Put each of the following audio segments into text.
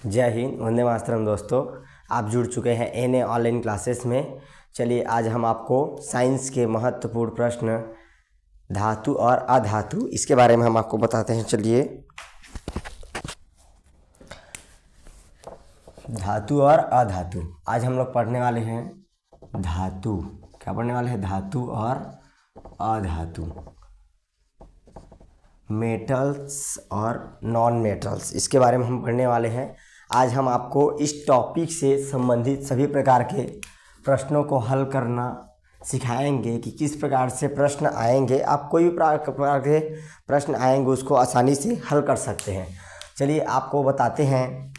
जय हिंद, वंदे मातरम। दोस्तों, आप जुड़ चुके हैं एनए ऑनलाइन क्लासेस में। चलिए, आज हम आपको साइंस के महत्वपूर्ण प्रश्न धातु और अधातु इसके बारे में हम आपको बताते हैं। चलिए, धातु और अधातु आज हम लोग पढ़ने वाले हैं। धातु क्या पढ़ने वाले हैं? धातु और अधातु, मेटल्स और नॉन मेटल्स, इसके बारे में हम पढ़ने वाले हैं। आज हम आपको इस टॉपिक से संबंधित सभी प्रकार के प्रश्नों को हल करना सिखाएंगे कि किस प्रकार से प्रश्न आएंगे। आप कोई भी प्रकार के प्रश्न आएंगे उसको आसानी से हल कर सकते हैं। चलिए, आपको बताते हैं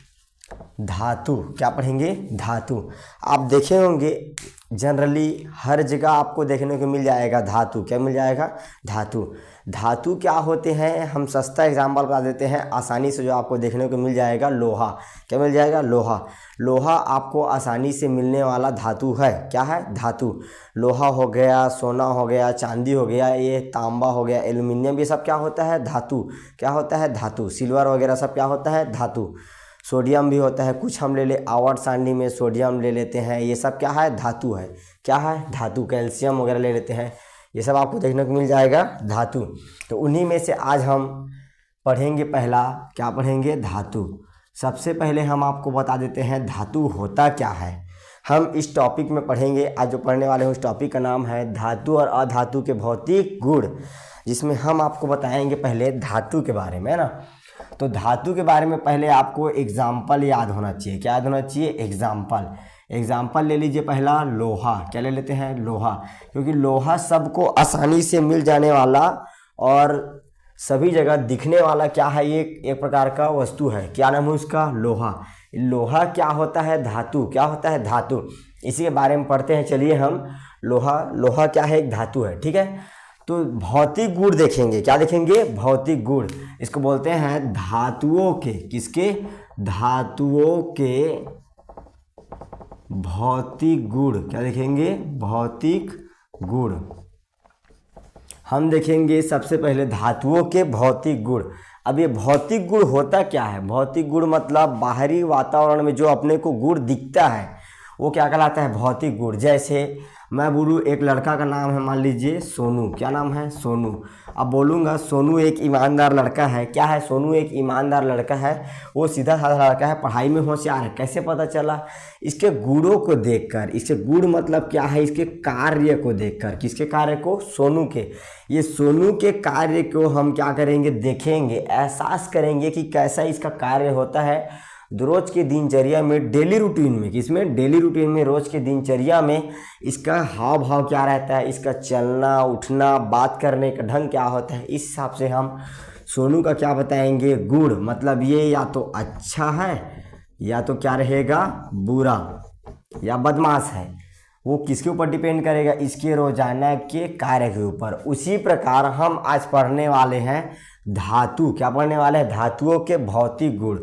धातु। क्या पढ़ेंगे? धातु। आप देखे होंगे जनरली हर जगह आपको देखने को मिल जाएगा धातु। क्या मिल जाएगा? धातु। धातु क्या होते हैं? हम सस्ता एग्जाम्पल बता देते हैं आसानी से, जो आपको देखने को मिल जाएगा लोहा। क्या मिल जाएगा? लोहा। लोहा आपको आसानी से मिलने वाला धातु है। क्या है? धातु। लोहा हो गया, सोना हो गया, चांदी हो गया, ये तांबा हो गया, एल्युमिनियम, ये सब क्या होता है? धातु। क्या होता है? धातु। सिल्वर वगैरह सब क्या होता है? धातु। सोडियम भी होता है, कुछ हम ले ले आवर्त सारणी में सोडियम ले लेते हैं, ये सब क्या है? धातु है। क्या है? धातु। कैल्शियम वगैरह ले लेते हैं, ये सब आपको देखने को मिल जाएगा धातु। तो उन्हीं में से आज हम पढ़ेंगे। पहला क्या पढ़ेंगे? धातु। सबसे पहले हम आपको बता देते हैं धातु होता क्या है। हम इस टॉपिक में पढ़ेंगे। आज जो पढ़ने वाले हैं उस टॉपिक का नाम है धातु और अधातु के भौतिक गुण, जिसमें हम आपको बताएंगे पहले धातु के बारे में, है ना। तो धातु के बारे में पहले आपको एग्जाम्पल याद होना चाहिए। क्या याद होना चाहिए? एग्जाम्पल। एग्जाम्पल ले लीजिए पहला लोहा। क्या ले लेते हैं? लोहा। क्योंकि लोहा सबको आसानी से मिल जाने वाला और सभी जगह दिखने वाला क्या है? ये एक प्रकार का वस्तु है। क्या नाम है उसका? लोहा। लोहा क्या होता है? धातु। क्या होता है? धातु। इसी के बारे में पढ़ते हैं। चलिए, हम लोहा क्या है? एक धातु है। ठीक है। तो भौतिक गुण देखेंगे। क्या देखेंगे? भौतिक गुण। इसको बोलते हैं धातुओं के, किसके? धातुओं के भौतिक गुण। क्या देखेंगे? भौतिक गुण। हम देखेंगे सबसे पहले धातुओं के भौतिक गुण। अब ये भौतिक गुण होता क्या है? भौतिक गुण मतलब बाहरी वातावरण में जो अपने को गुण दिखता है वो क्या कहलाता है? भौतिक गुण। जैसे मैं बोलूँ एक लड़का का नाम है, मान लीजिए सोनू। क्या नाम है? सोनू। अब बोलूँगा सोनू एक ईमानदार लड़का है। क्या है? सोनू एक ईमानदार लड़का है, वो सीधा साधा लड़का है, पढ़ाई में होशियार है। कैसे पता चला? इसके गुणों को देखकर। इसके गुण मतलब क्या है? इसके कार्य को देखकर। किसके कार्य को? सोनू के। ये सोनू के कार्य को हम क्या करेंगे? देखेंगे, एहसास करेंगे कि कैसा इसका कार्य होता है रोज के दिनचर्या में, डेली रूटीन में। किसमें? डेली रूटीन में, रोज के दिनचर्या में इसका हाव भाव क्या रहता है, इसका चलना उठना, बात करने का ढंग क्या होता है। इस हिसाब से हम सोनू का क्या बताएंगे? गुण। मतलब ये या तो अच्छा है या तो क्या रहेगा? बुरा या बदमाश है। वो किसके ऊपर डिपेंड करेगा? इसके रोजाना के कार्य के ऊपर। उसी प्रकार हम आज पढ़ने वाले हैं धातु। क्या पढ़ने वाले हैं? धातुओं के भौतिक गुण।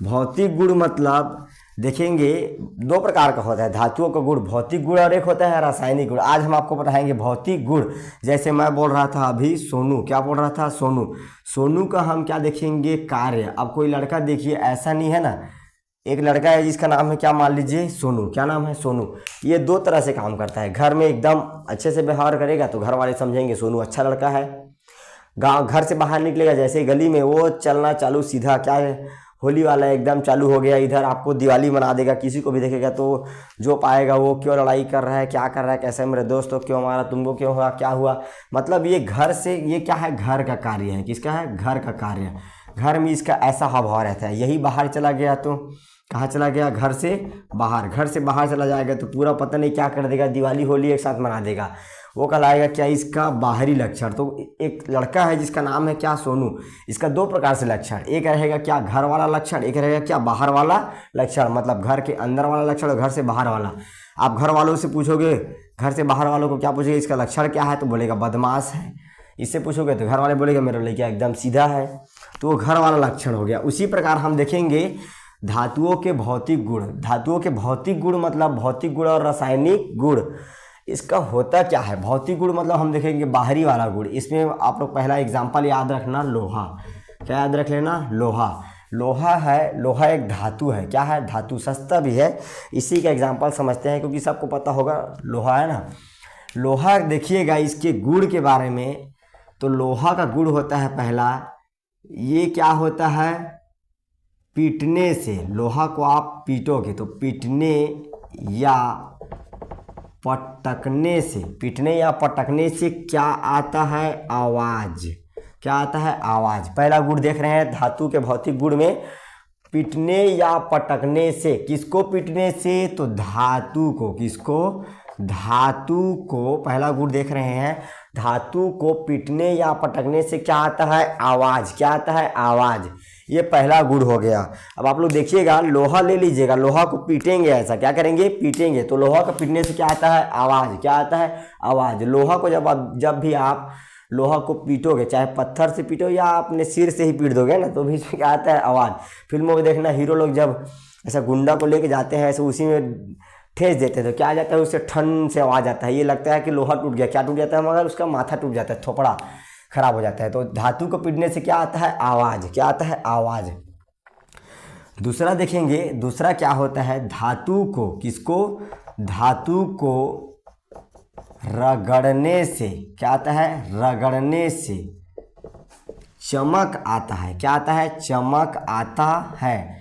भौतिक गुण मतलब देखेंगे दो प्रकार का होता है धातुओं का गुण, भौतिक गुण और एक होता है रासायनिक गुण। आज हम आपको बताएंगे भौतिक गुण। जैसे मैं बोल रहा था अभी सोनू। क्या बोल रहा था? सोनू। सोनू का हम क्या देखेंगे? कार्य। अब कोई लड़का देखिए, ऐसा नहीं है ना, एक लड़का है जिसका नाम है क्या? मान लीजिए सोनू। क्या नाम है? सोनू। ये दो तरह से काम करता है। घर में एकदम अच्छे से व्यवहार करेगा तो घर वाले समझेंगे सोनू अच्छा लड़का है। गाँव घर से बाहर निकलेगा, जैसे गली में वो चलना चालू, सीधा क्या है, होली वाला एकदम चालू हो गया, इधर आपको दिवाली मना देगा। किसी को भी देखेगा तो जो पाएगा वो क्यों लड़ाई कर रहा है, क्या कर रहा है, कैसे मेरे दोस्त हो, क्यों मारा, तुमको क्यों हुआ, क्या हुआ। मतलब ये घर से, ये क्या है? घर का कार्य है। किसका है? घर का कार्य। घर में इसका ऐसा हाव भाव रहता है। यही बाहर चला गया तो कहाँ चला गया? घर से बाहर। घर से बाहर चला जाएगा तो पूरा पता नहीं क्या कर देगा, दिवाली होली एक साथ मना देगा। वो कहलाएगा क्या? इसका बाहरी लक्षण। तो एक लड़का है जिसका नाम है क्या? सोनू। इसका दो प्रकार से लक्षण, एक रहेगा क्या? घर वाला लक्षण, एक रहेगा क्या? बाहर वाला लक्षण। मतलब घर के अंदर वाला लक्षण और घर से बाहर वाला। आप घर वालों से पूछोगे, घर से बाहर वालों को क्या पूछोगे? इसका लक्षण क्या है? तो बोलेगा बदमाश है। इससे पूछोगे तो घर वाले बोलेगा मेरा लड़का एकदम सीधा है। तो वो घर वाला लक्षण हो गया। उसी प्रकार हम देखेंगे धातुओं के भौतिक गुण। धातुओं के भौतिक गुण मतलब भौतिक गुण और रासायनिक गुण। इसका होता क्या है? भौतिक गुण मतलब हम देखेंगे बाहरी वाला गुण। इसमें आप लोग पहला एग्जाम्पल याद रखना लोहा। क्या याद रख लेना? लोहा। लोहा है, लोहा एक धातु है। क्या है? धातु। सस्ता भी है। इसी का एग्जांपल समझते हैं क्योंकि सबको पता होगा लोहा है ना। लोहा देखिएगा इसके गुण के बारे में, तो लोहा का गुण होता है पहला, ये क्या होता है? पीटने से। लोहा को आप पीटोगे तो पीटने या पटकने से, पीटने या पटकने से क्या आता है? आवाज़। क्या आता है? आवाज़। पहला गुण देख रहे हैं धातु के भौतिक गुण में, पीटने या पटकने से। किसको पीटने से? तो धातु को। किसको? धातु को। पहला गुण देख रहे हैं, धातु को पीटने या पटकने से क्या आता है? आवाज़। क्या आता है? आवाज़। ये पहला गुण हो गया। अब आप लोग देखिएगा, लोहा ले लीजिएगा, लोहा को पीटेंगे, ऐसा क्या करेंगे? पीटेंगे, तो लोहा को पीटने से क्या आता है? आवाज़। क्या आता है? आवाज़। लोहा को जब भी आप लोहा को पीटोगे, चाहे पत्थर से पीटो या अपने सिर से ही पीट दोगे ना, तो भी इसमें क्या आता है? आवाज़। फिल्मों में देखना, हीरो लोग जब ऐसा गुंडा को लेके जाते हैं, ऐसे उसी में ठेस देते हैं तो क्या आ जाता है? उससे ठन से आवाज़ आता है। ये लगता है कि लोहा टूट गया। क्या टूट जाता है? मगर उसका माथा टूट जाता है, थोपड़ा खराब हो जाता है। तो धातु को पीटने से क्या आता है? आवाज़। क्या आता है? आवाज़। दूसरा देखेंगे, दूसरा क्या होता है? धातु को। किसको? धातु को रगड़ने से क्या आता है? रगड़ने से चमक आता है। क्या आता है? चमक आता है।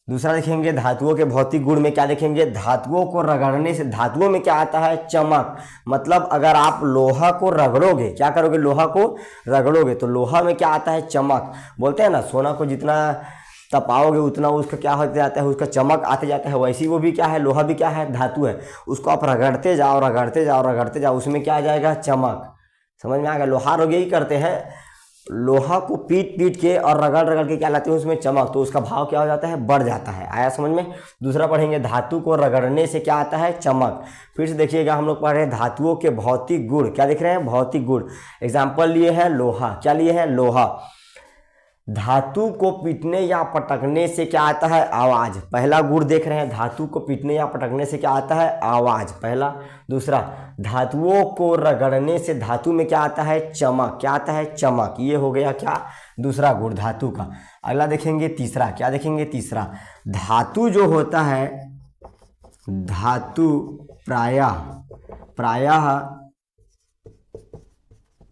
दूसरा देखेंगे, धातुओं के भौतिक गुण में क्या देखेंगे? धातुओं को रगड़ने से धातुओं में क्या आता है? चमक। मतलब अगर आप लोहा को रगड़ोगे, क्या करोगे? लोहा को रगड़ोगे तो लोहा में क्या आता है? चमक। बोलते हैं ना, सोना को जितना तपाओगे उतना उसका क्या होते जाता है? उसका चमक आते जाता है। वैसे ही वो भी क्या है? लोहा भी क्या है? धातु है। उसको आप रगड़ते जाओ, रगड़ते जाओ, रगड़ते जाओ, उसमें क्या आ जाएगा? चमक। समझ में आ गया? लोहार लोग यही करते हैं, लोहा को पीट पीट के और रगड़ रगड़ के क्या लाते हैं? उसमें चमक। तो उसका भाव क्या हो जाता है? बढ़ जाता है। आया समझ में? दूसरा पढ़ेंगे, धातु को रगड़ने से क्या आता है? चमक। फिर से देखिएगा, हम लोग पढ़ रहे हैं धातुओं के भौतिक गुण। क्या देख रहे हैं? भौतिक गुण। एग्जाम्पल लिए हैं लोहा। क्या लिए हैं? लोहा। धातु को पीटने या पटकने से क्या आता है? आवाज़। पहला गुण देख रहे हैं, धातु को पीटने या पटकने से क्या आता है? आवाज़। पहला। दूसरा, धातुओं को रगड़ने से धातु में क्या आता है? चमक। क्या आता है? चमक। ये हो गया क्या? दूसरा गुण धातु का। अगला देखेंगे तीसरा। क्या देखेंगे? तीसरा, धातु जो होता है, धातु प्रायः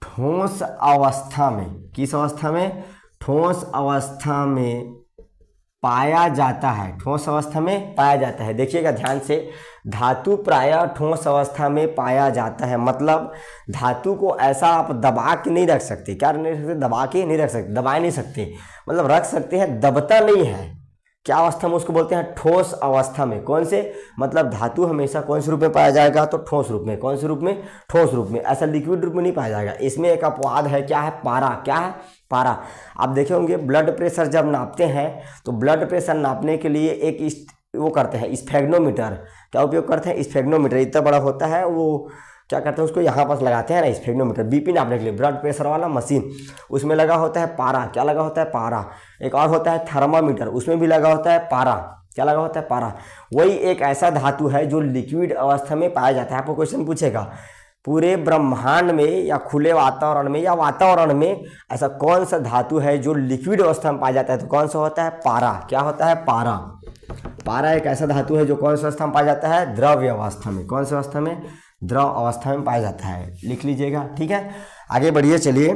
ठोस अवस्था में, किस अवस्था में? ठोस अवस्था में पाया जाता है। ठोस अवस्था में पाया जाता है। देखिएगा ध्यान से, धातु प्रायः ठोस अवस्था में पाया जाता है। मतलब धातु को ऐसा आप दबा के नहीं रख सकते। क्या नहीं रख सकते? दबा के नहीं रख सकते, दबा नहीं सकते। मतलब रख सकते हैं, दबता नहीं है। क्या अवस्था में? उसको बोलते हैं ठोस अवस्था में। कौन से? मतलब धातु हमेशा कौन से रूप में पाया जाएगा? तो ठोस रूप में। कौन से रूप में? ठोस रूप में। ऐसा लिक्विड रूप में नहीं पाया जाएगा। इसमें एक अपवाद है। क्या है? पारा। क्या है? पारा। आप देखे होंगे, ब्लड प्रेशर जब नापते हैं तो ब्लड प्रेशर नापने के लिए एक वो करते हैं, स्फेग्नोमीटर। क्या उपयोग करते हैं? स्फेग्नोमीटर। इतना बड़ा होता है, वो क्या करते हैं? उसको यहाँ पास लगाते हैं ना, स्फेग्नोमीटर। बीपी नापने के लिए ब्लड प्रेशर वाला मशीन, उसमें लगा होता है पारा। क्या लगा होता है? पारा। एक और होता है थर्मामीटर, उसमें भी लगा होता है पारा। क्या लगा होता है? पारा। वही एक ऐसा धातु है जो लिक्विड अवस्था में पाया जाता है। आपको क्वेश्चन पूछेगा, पूरे ब्रह्मांड में या खुले वातावरण में या वातावरण में ऐसा कौन सा धातु है जो लिक्विड अवस्था में पाया जाता है? तो कौन सा होता है? पारा। क्या होता है? पारा। पारा एक ऐसा धातु है जो कौन सी अवस्था में पाया जाता है? द्रव्य अवस्था में। कौन सी अवस्था में? द्रव अवस्था में पाया जाता है। लिख लीजिएगा, ठीक है। आगे बढ़िए, चलिए।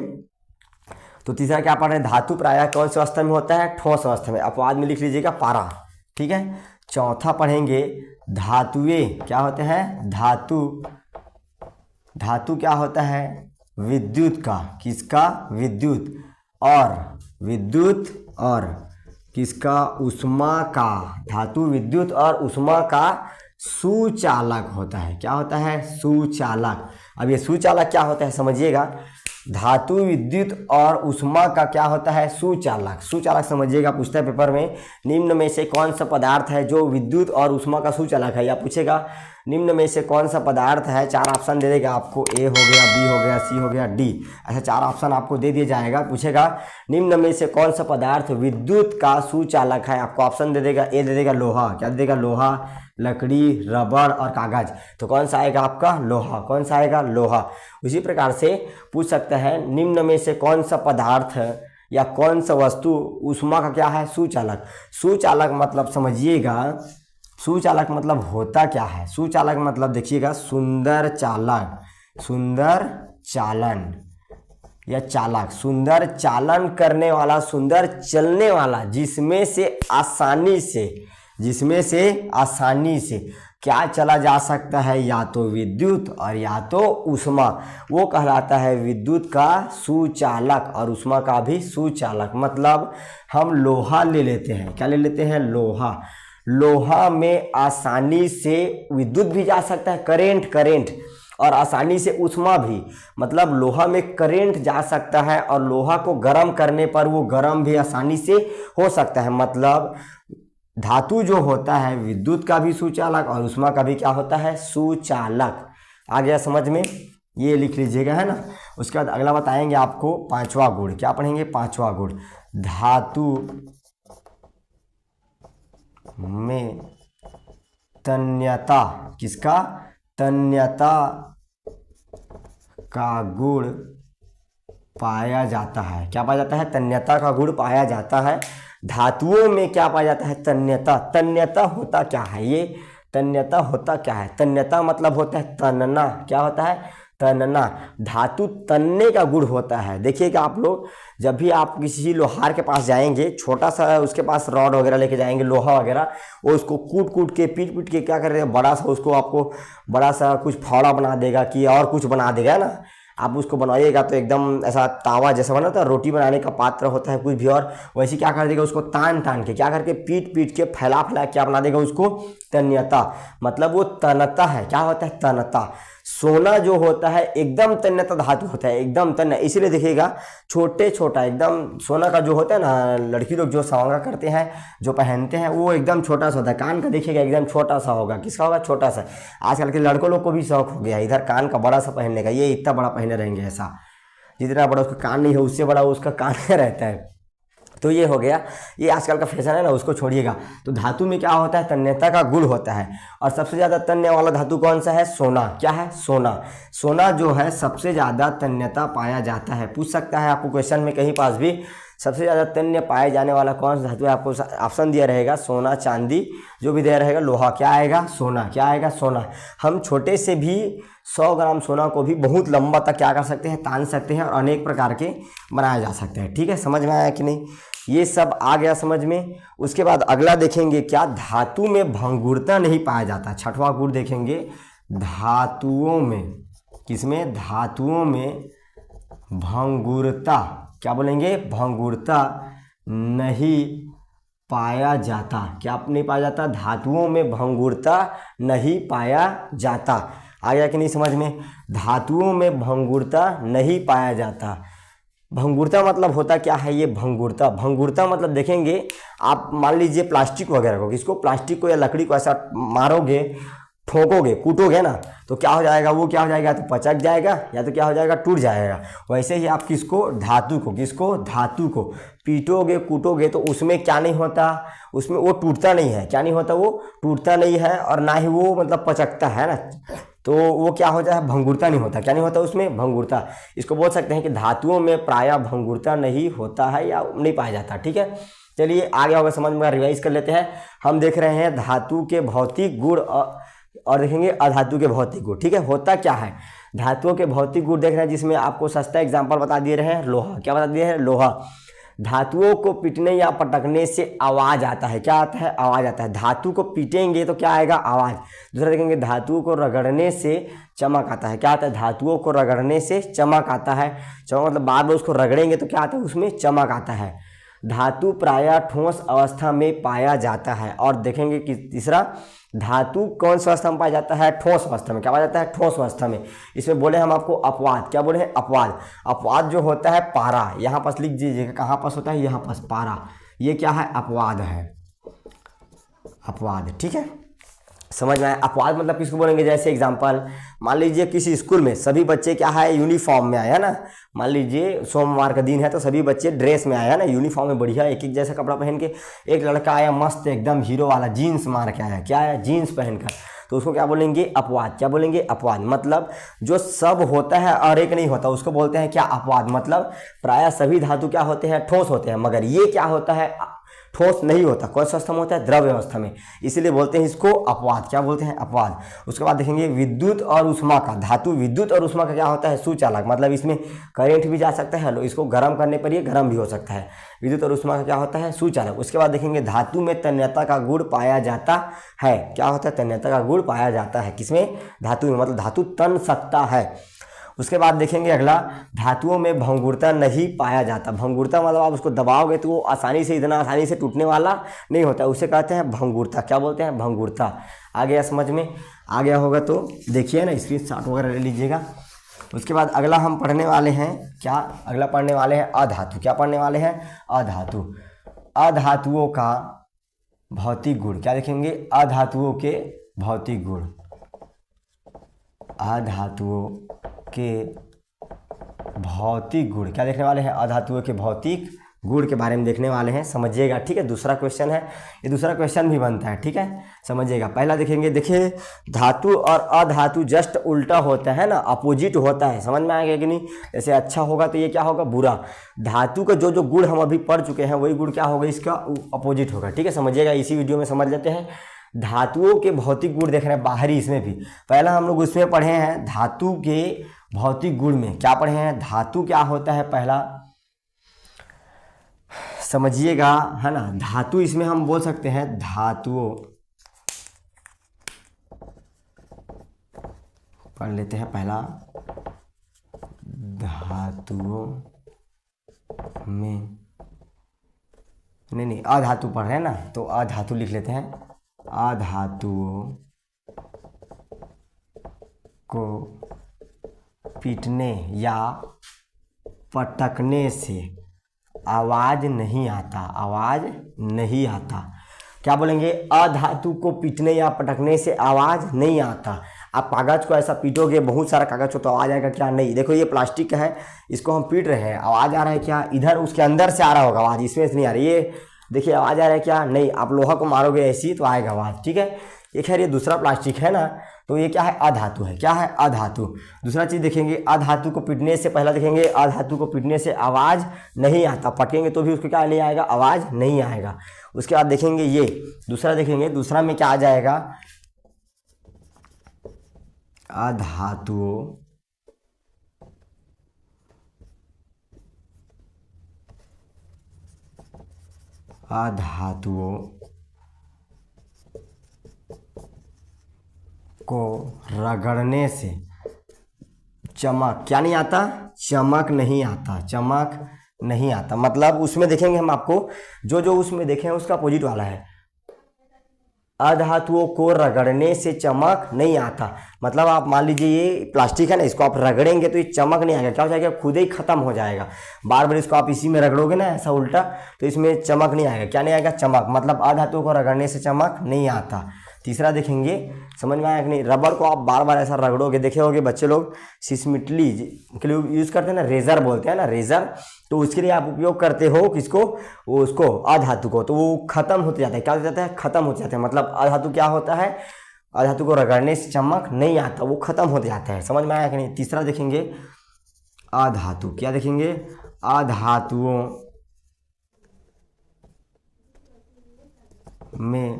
तो तीसरा क्या पढ़ रहे हैं? धातु प्रायः कौन सी अवस्था में होता है? ठोस अवस्था में। अपवाद में लिख लीजिएगा पारा, ठीक है। चौथा पढ़ेंगे, धातुएं क्या होते हैं? धातु क्या होता है? विद्युत का। किसका? विद्युत। और किसका? उष्मा का। धातु विद्युत और उष्मा का सुचालक होता है। क्या होता है? सुचालक। अब ये सुचालक क्या होता है समझिएगा। धातु विद्युत और उष्मा का क्या होता है? सुचालक। सुचालक समझिएगा, पूछता है पेपर में, निम्न में से कौन सा पदार्थ है जो विद्युत और उष्मा का सुचालक है? या पूछेगा निम्न में से कौन सा पदार्थ है, 4 ऑप्शन दे देगा आपको, ए हो गया, बी हो गया, सी हो गया, डी। ऐसा 4 ऑप्शन आपको दे दिया जाएगा। पूछेगा निम्न में से कौन सा पदार्थ विद्युत का सुचालक है? आपको ऑप्शन दे देगा, ए दे देगा लोहा। क्या दे देगा? लोहा, लकड़ी, रबड़ और कागज। तो कौन सा आएगा आपका? लोहा। कौन सा आएगा? लोहा। उसी प्रकार से पूछ सकते हैं, निम्न में से कौन सा पदार्थ या कौन सा वस्तु ऊष्मा का क्या है, सुचालक। सुचालक मतलब समझिएगा, सुचालक मतलब होता क्या है, सुचालक मतलब देखिएगा सुंदर चालक, सुंदर चालन या चालक, सुंदर चालन करने वाला, सुंदर चलने वाला, जिसमें से आसानी से क्या चला जा सकता है, या तो विद्युत और या तो ऊष्मा, वो कहलाता है विद्युत का सुचालक और ऊष्मा का भी सुचालक। मतलब हम लोहा ले लेते हैं, क्या ले लेते हैं, लोहा। लोहा में आसानी से विद्युत भी जा सकता है, करेंट, और आसानी से ऊष्मा भी, मतलब लोहा में करेंट जा सकता है और लोहा को गर्म करने पर वो गर्म भी आसानी से हो सकता है। मतलब धातु जो होता है विद्युत का भी सुचालक और ऊष्मा का भी क्या होता है, सुचालक। आ गया समझ में, ये लिख लीजिएगा, है ना। उसके बाद अगला बताएंगे आपको पांचवा गुण। क्या पढ़ेंगे, पांचवा गुण, धातु में तन्यता, किसका, तन्यता का गुण पाया जाता है। क्या पाया जाता है, तन्यता का गुण पाया जाता है। धातुओं में क्या पाया जाता है, तन्यता। तन्यता होता क्या है, ये तन्यता होता क्या है, तन्यता मतलब होता है तनना। क्या होता है, तनना। धातु तनने का गुण होता है। देखिएगा आप लोग, जब भी आप किसी लोहार के पास जाएंगे, छोटा सा उसके पास रॉड वगैरह लेके जाएंगे, लोहा वगैरह, वो उसको कूट के पीट के क्या कर रहे हैं, बड़ा सा उसको आपको बड़ा सा कुछ फावड़ा बना देगा कि और कुछ बना देगा ना। आप उसको बनाइएगा तो एकदम ऐसा तावा जैसा बना होता है, रोटी बनाने का पात्र होता है कुछ भी, और वैसे क्या कर देगा, उसको तान के क्या करके पीट के फैला क्या बना देगा उसको, तन्यता। मतलब वो तनता है। क्या होता है, तनता। सोना जो होता है एकदम तन्यता धातु होता है, एकदम तन्य। इसीलिए देखिएगा छोटा एकदम सोना का जो होता है ना, लड़की लोग जो सांगा करते हैं, जो पहनते हैं, वो एकदम छोटा सा होता है। कान का देखिएगा एकदम छोटा सा होगा, किसका होगा, छोटा सा। आजकल के लड़कों लोग को भी शौक हो गया इधर कान का बड़ा सा पहनने का, ये इतना बड़ा पहने रहेंगे, ऐसा जितना बड़ा उसका कान नहीं है उससे बड़ा उसका कान रहता है। तो ये हो गया, ये आजकल का फैशन है ना, उसको छोड़िएगा। तो धातु में क्या होता है, तन्यता का गुण होता है। और सबसे ज़्यादा तन्य वाला धातु कौन सा है, सोना। क्या है, सोना। सोना जो है सबसे ज़्यादा तन्यता पाया जाता है। पूछ सकता है आपको क्वेश्चन में कहीं पास भी, सबसे ज़्यादा तन्य पाए जाने वाला कौन सा धातु है, आपको ऑप्शन दिया रहेगा, सोना, चांदी, जो भी दिया रहेगा, लोहा। क्या आएगा, सोना। क्या आएगा, सोना। हम छोटे से भी 100 ग्राम सोना को भी बहुत लंबा तक क्या कर सकते हैं, तान सकते हैं, और अनेक प्रकार के बनाया जा सकते हैं। ठीक है, समझ में आया कि नहीं, ये सब आ गया समझ में। उसके बाद अगला देखेंगे क्या, धातु में भंगुरता नहीं पाया जाता। छठवां गुण देखेंगे, धातुओं में, किसमें, धातुओं में भंगुरता, क्या बोलेंगे, भंगुरता नहीं पाया जाता। क्या नहीं पाया जाता, धातुओं में भंगुरता नहीं पाया जाता। आ गया कि नहीं समझ में, धातुओं में भंगुरता नहीं पाया जाता। भंगुरता मतलब होता क्या है, ये भंगुरता मतलब देखेंगे आप, मान लीजिए प्लास्टिक वगैरह को, किसको, प्लास्टिक को या लकड़ी को ऐसा मारोगे, ठोकोगे, कूटोगे ना, तो क्या हो जाएगा, वो क्या हो जाएगा, तो पचक जाएगा, या तो क्या हो जाएगा, टूट जाएगा। वैसे ही आप किसको, धातु को पीटोगे, कूटोगे, तो उसमें क्या नहीं होता, उसमें वो टूटता नहीं है। क्या नहीं होता, वो टूटता नहीं है, और ना ही वो मतलब पचकता है ना, तो वो क्या हो जाए, भंगुरता नहीं होता। क्या नहीं होता उसमें, भंगुरता। इसको बोल सकते हैं कि धातुओं में प्रायः भंगुरता नहीं होता है या नहीं पाया जाता। ठीक है, चलिए आगे होगा समझ में, रिवाइज कर लेते हैं। हम देख रहे हैं धातु के भौतिक गुण और देखेंगे अधातु के भौतिक गुण। ठीक है, होता क्या है, धातुओं के भौतिक गुण देख रहे हैं, जिसमें आपको सस्ता एग्जाम्पल बता दिए रहे हैं, लोहा। क्या बता दिए हैं, लोहा। धातुओं को पीटने या पटकने से आवाज आता है। क्या आता है, आवाज आता है। धातु को पीटेंगे तो क्या आएगा, आवाज। दूसरा देखेंगे, धातुओं को रगड़ने से चमक आता है। क्या आता है, धातुओं को रगड़ने से चमक आता है। चमक मतलब बार बार उसको रगड़ेंगे तो क्या आता है, उसमें चमक आता है। धातु प्रायः ठोस अवस्था में पाया जाता है। और देखेंगे कि तीसरा, धातु कौन सी अवस्था में पाया जाता है, ठोस अवस्था में। क्या पाया जाता है, ठोस अवस्था में। इसमें बोले हम आपको अपवाद। क्या बोले हैं, अपवाद। अपवाद जो होता है पारा, यहाँ पास लिख दीजिएगा, कहाँ पास होता है, यहाँ पास पारा। ये क्या है, अपवाद है, अपवाद। ठीक है, समझ में आया। अपवाद मतलब किसको बोलेंगे, जैसे एग्जांपल मान लीजिए किसी स्कूल में सभी बच्चे क्या है, यूनिफॉर्म में आया ना। मान लीजिए सोमवार का दिन है तो सभी बच्चे ड्रेस में आया ना, यूनिफॉर्म में, बढ़िया एक एक जैसा कपड़ा पहन के। एक लड़का आया मस्त एकदम हीरो वाला, जीन्स मार के आया। क्या आया, जीन्स पहनकर। तो उसको क्या बोलेंगे, अपवाद। क्या बोलेंगे, अपवाद। मतलब जो सब होता है और एक नहीं होता उसको बोलते हैं क्या, अपवाद। मतलब प्रायः सभी धातु क्या होते हैं, ठोस होते हैं, मगर ये क्या होता है, ठोस नहीं होता। कौन सा अवस्था में होता है, द्रव्य अवस्था में, इसीलिए बोलते हैं इसको अपवाद। क्या बोलते हैं, अपवाद। उसके बाद देखेंगे विद्युत और उष्मा का, धातु विद्युत और उष्मा का क्या होता है, सुचालक। मतलब इसमें करंट भी जा सकता है, इसको गर्म करने पर ये गर्म भी हो सकता है। विद्युत और उष्मा का क्या होता है, सुचालक। उसके बाद देखेंगे धातु में तन्यता का गुण पाया जाता है। क्या होता है, तन्यता का गुण पाया जाता है किसमें, धातु में, मतलब धातु तन सकता है। उसके बाद देखेंगे अगला, धातुओं में भंगुरता नहीं पाया जाता। भंगुरता मतलब आप उसको दबाओगे तो वो आसानी से, इतना आसानी से टूटने वाला नहीं होता, उसे कहते हैं भंगुरता। क्या बोलते हैं, भंगुरता। आ गया समझ में, आ गया होगा तो देखिए ना, स्क्रीनशॉट वगैरह ले लीजिएगा। उसके बाद अगला हम पढ़ने वाले हैं क्या, अगला पढ़ने वाले हैं अधातु। क्या पढ़ने वाले हैं, अधातु। अधातुओं का भौतिक गुण। क्या देखेंगे, अधातुओं के भौतिक गुण। अधातुओं के भौतिक गुण क्या देखने वाले हैं, अधातुओं के भौतिक गुण के बारे में देखने वाले हैं, समझिएगा। ठीक है, दूसरा क्वेश्चन है, ये दूसरा क्वेश्चन भी बनता है। ठीक है, समझिएगा। पहला देखेंगे, देखिए धातु और अधातु जस्ट उल्टा होता है ना, अपोजिट होता है। समझ में आएगा कि नहीं, जैसे अच्छा होगा तो ये क्या होगा, बुरा। धातु का जो जो गुण हम अभी पढ़ चुके हैं वही गुण क्या होगा, इसका अपोजिट होगा। ठीक है, समझिएगा, इसी वीडियो में समझ लेते हैं। धातुओं के भौतिक गुण देख रहे हैं बाहरी, इसमें भी पहला हम लोग उसमें पढ़े हैं धातु के भौतिक गुण में। क्या पढ़े हैं, धातु क्या होता है, पहला समझिएगा, है ना। धातु इसमें हम बोल सकते हैं धातुओं, पढ़ लेते हैं पहला, धातुओं में, नहीं अधातु पढ़ रहे हैं ना, तो अधातु लिख लेते हैं। अधातुओं को पीटने या पटकने से आवाज नहीं आता, आवाज नहीं आता। क्या बोलेंगे, अधातु को पीटने या पटकने से आवाज नहीं आता। आप कागज को ऐसा पीटोगे, बहुत सारा कागज हो, तो आवाज आएगा क्या, नहीं। देखो ये प्लास्टिक का है, इसको हम पीट रहे हैं, आवाज आ रहा है क्या, इधर उसके अंदर से आ रहा होगा आवाज, इसमें से नहीं आ रही। ये देखिए आवाज आ रहा है क्या, नहीं। आप लोहा को मारोगे ऐसी तो आएगा आवाज। ठीक है, ये खैर ये दूसरा प्लास्टिक है ना, तो ये क्या है, अधातु है। क्या है, अधातु। दूसरा चीज देखेंगे, अधातु को पीटने से, पहला देखेंगे अधातु को पीटने से आवाज नहीं आता, पटेंगे तो भी उसको क्या नहीं आएगा, आवाज नहीं आएगा। उसके बाद देखेंगे ये दूसरा, देखेंगे दूसरा में क्या आ जाएगा, अधातुओं को रगड़ने से चमक क्या नहीं आता, चमक नहीं आता, चमक नहीं आता। मतलब उसमें देखेंगे हम आपको, जो जो उसमें देखें उसका अपोजिट वाला है। अधातुओं को रगड़ने से चमक नहीं आता, मतलब आप मान लीजिए ये प्लास्टिक है ना, इसको आप रगड़ेंगे तो ये चमक नहीं आएगा, क्या हो जाएगा, खुद ही खत्म हो जाएगा। बार बार इसको आप इसी में रगड़ोगे ना ऐसा उल्टा, तो इसमें चमक नहीं आएगा। क्या नहीं आएगा, चमक। मतलब अधातुओं को रगड़ने से चमक नहीं आता। तीसरा देखेंगे, समझ में आया कि नहीं, रबर को आप बार बार ऐसा रगड़ोगे, देखे होगे बच्चे लोग सिसमिटली के लिए यूज़ करते हैं ना, रेजर बोलते हैं ना, रेजर, तो उसके लिए आप उपयोग करते हो किसको, वो उसको अधातु को, तो वो खत्म होते जाता है। क्या हो जाता है, खत्म होते जाता है। मतलब अधातु क्या होता है, अधातु को रगड़ने से चमक नहीं आता, वो खत्म होते जाता है। समझ में आया कि नहीं। तीसरा देखेंगे अधातु, क्या देखेंगे, अधातुओं में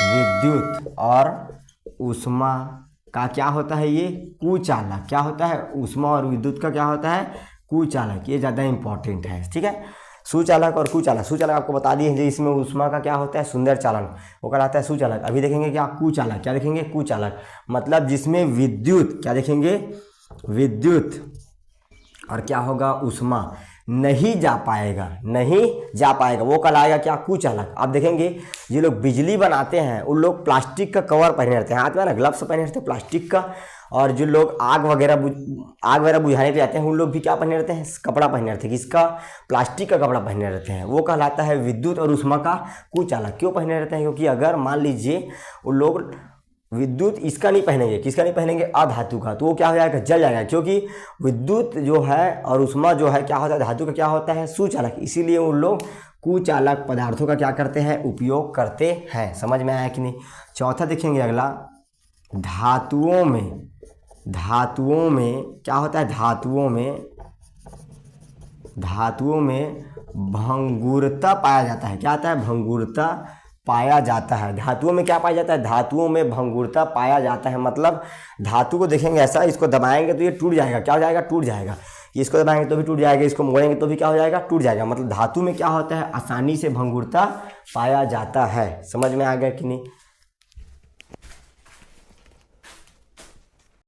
विद्युत और ऊष्मा का क्या होता है, ये कुचालक। क्या होता है, ऊष्मा और विद्युत का क्या होता है, कुचालक। ये ज़्यादा इंपॉर्टेंट है। ठीक है, सुचालक और कुचालक। सुचालक आपको बता दिए जो इसमें ऊष्मा का क्या होता है, सुंदर चालन, वो कहलाता है सुचालक। अभी देखेंगे क्या, कुचालक। क्या देखेंगे, कुचालक। मतलब जिसमें विद्युत, क्या देखेंगे, विद्युत और क्या होगा, ऊष्मा नहीं जा पाएगा, नहीं जा पाएगा, वो कहलाएगा क्या, कुचालक। आप देखेंगे ये लोग बिजली बनाते हैं, उन लोग प्लास्टिक का कवर पहने रहते हैं, हाथ में ना ग्लव्स पहने रहते हैं प्लास्टिक का। और जो लोग आग वगैरह बुझाने के जाते हैं, उन लोग भी क्या पहने रहते हैं, कपड़ा पहने रहते हैं, किसका, प्लास्टिक का कपड़ा पहने रहते हैं। वो कहलाता है विद्युत और ऊष्मा का कुचालक। क्यों पहने रहते हैं, क्योंकि अगर मान लीजिए उन लोग विद्युत इसका नहीं पहनेंगे, किसका नहीं पहनेंगे, अधातु का, तो वो क्या हो जाएगा, जल जाएगा। क्योंकि विद्युत जो है और ऊष्मा जो है क्या होता है, धातु का क्या होता है, सुचालक, इसीलिए उन लोग कुचालक पदार्थों का क्या करते हैं, उपयोग करते हैं। समझ में आया कि नहीं। चौथा देखेंगे अगला, धातुओं में क्या होता है, धातुओं में भंगुरता पाया जाता है। क्या आता है, भंगुरता पाया जाता है। धातुओं में क्या पाया जाता है, धातुओं में भंगुरता पाया जाता है। मतलब धातु को देखेंगे ऐसा, इसको दबाएंगे तो ये टूट जाएगा। क्या हो जाएगा, टूट जाएगा। इसको दबाएंगे तो भी टूट जाएगा, इसको मोड़ेंगे तो भी क्या हो जाएगा, टूट जाएगा। मतलब धातु में क्या होता है, आसानी से भंगुरता पाया जाता है। समझ में आ गया कि नहीं।